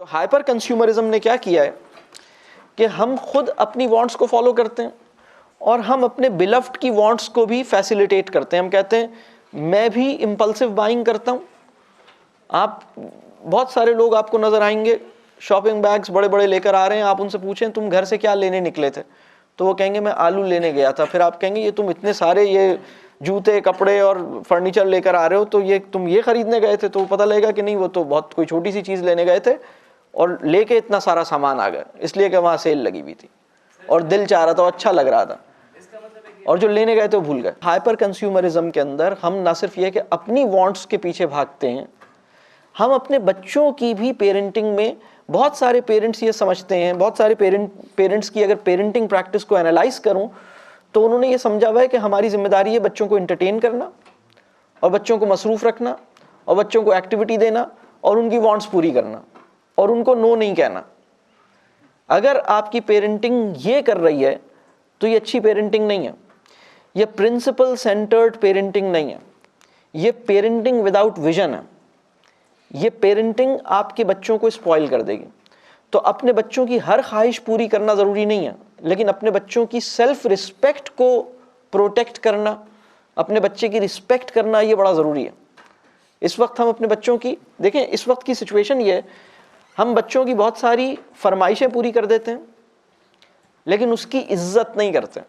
तो hyper consumerism ने क्या किया है कि हम खुद अपनी वांट्स को फॉलो करते हैं और हम अपने बिलफ्ड की वांट्स को भी फैसिलिटेट करते हैं। हम कहते हैं मैं भी इम्पल्सिव बाइंग करता हूँ। आप बहुत सारे लोग आपको नजर आएंगे शॉपिंग बैग्स बड़े बड़े लेकर आ रहे हैं। आप उनसे पूछें तुम घर से क्या लेने निकले थे, तो वो कहेंगे मैं आलू लेने गया था। फिर आप कहेंगे ये तुम इतने सारे ये जूते कपड़े और फर्नीचर लेकर आ रहे हो, तो ये तुम ये खरीदने गए थे? तो पता लगेगा कि नहीं, वो तो बहुत कोई छोटी सी चीज़ लेने गए थे और लेके इतना सारा सामान आ गया, इसलिए कि वहाँ सेल लगी हुई थी और दिल चाह रहा था, अच्छा लग रहा था, और जो लेने गए थे वो भूल गए। हाइपर कंज्यूमरिज्म के अंदर हम ना सिर्फ ये कि अपनी वांट्स के पीछे भागते हैं, हम अपने बच्चों की भी पेरेंटिंग में, बहुत सारे पेरेंट्स ये समझते हैं, बहुत सारे पेरेंट्स की अगर पेरेंटिंग प्रैक्टिस को एनालाइज करूं तो उन्होंने ये समझा हुआ है कि हमारी जिम्मेदारी है बच्चों को एंटरटेन करना और बच्चों को मसरूफ रखना और बच्चों को एक्टिविटी देना और उनकी वांट्स पूरी करना और उनको नो नहीं कहना। अगर आपकी पेरेंटिंग ये कर रही है तो ये अच्छी पेरेंटिंग नहीं है, ये प्रिंसिपल सेंटर्ड पेरेंटिंग नहीं है, ये पेरेंटिंग विदाउट विजन है। ये पेरेंटिंग आपके बच्चों को स्पॉइल कर देगी। तो अपने बच्चों की हर ख्वाहिश पूरी करना ज़रूरी नहीं है, लेकिन अपने बच्चों की सेल्फ रिस्पेक्ट को प्रोटेक्ट करना, अपने बच्चे की रिस्पेक्ट करना, ये बड़ा ज़रूरी है। इस वक्त हम अपने बच्चों की देखें, इस वक्त की सिचुएशन ये है, हम बच्चों की बहुत सारी फरमाइशें पूरी कर देते हैं लेकिन उसकी इज्जत नहीं करते।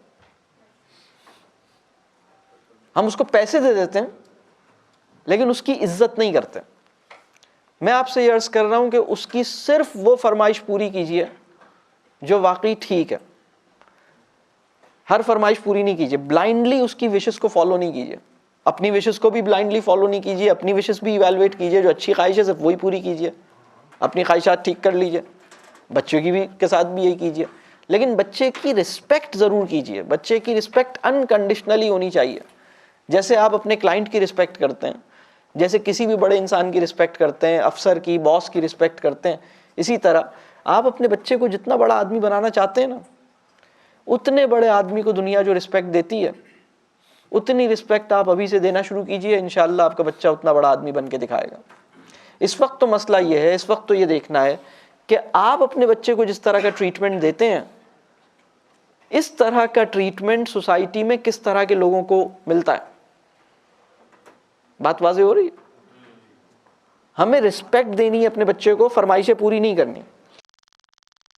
हम उसको पैसे दे देते हैं लेकिन उसकी इज्जत नहीं करते। मैं आपसे ये अर्ज कर रहा हूं कि उसकी सिर्फ वो फरमाइश पूरी कीजिए जो वाकई ठीक है। हर फरमाइश पूरी नहीं कीजिए, ब्लाइंडली उसकी विशेस को फॉलो नहीं कीजिए, अपनी विशेस को भी ब्लाइंडली फॉलो नहीं कीजिए, अपनी विशेस भी इवैल्यूएट कीजिए। जो अच्छी ख्वाहिश है सिर्फ वही पूरी कीजिए, अपनी ख्वाहिशात ठीक कर लीजिए, बच्चों की भी के साथ भी यही कीजिए, लेकिन बच्चे की रिस्पेक्ट ज़रूर कीजिए। बच्चे की रिस्पेक्ट अनकंडीशनली होनी चाहिए। जैसे आप अपने क्लाइंट की रिस्पेक्ट करते हैं, जैसे किसी भी बड़े इंसान की रिस्पेक्ट करते हैं, अफसर की, बॉस की रिस्पेक्ट करते हैं, इसी तरह आप अपने बच्चे को जितना बड़ा आदमी बनाना चाहते हैं ना, उतने बड़े आदमी को दुनिया जो रिस्पेक्ट देती है, उतनी रिस्पेक्ट आप अभी से देना शुरू कीजिए। इंशाअल्लाह आपका बच्चा उतना बड़ा आदमी बन के दिखाएगा। इस वक्त तो मसला ये है, इस वक्त तो ये देखना है कि आप अपने बच्चे को जिस तरह का ट्रीटमेंट देते हैं, इस तरह का ट्रीटमेंट सोसाइटी में किस तरह के लोगों को मिलता है। बात वाज़ेह हो रही है? हमें रिस्पेक्ट देनी है अपने बच्चे को, फरमाइशें पूरी नहीं करनी।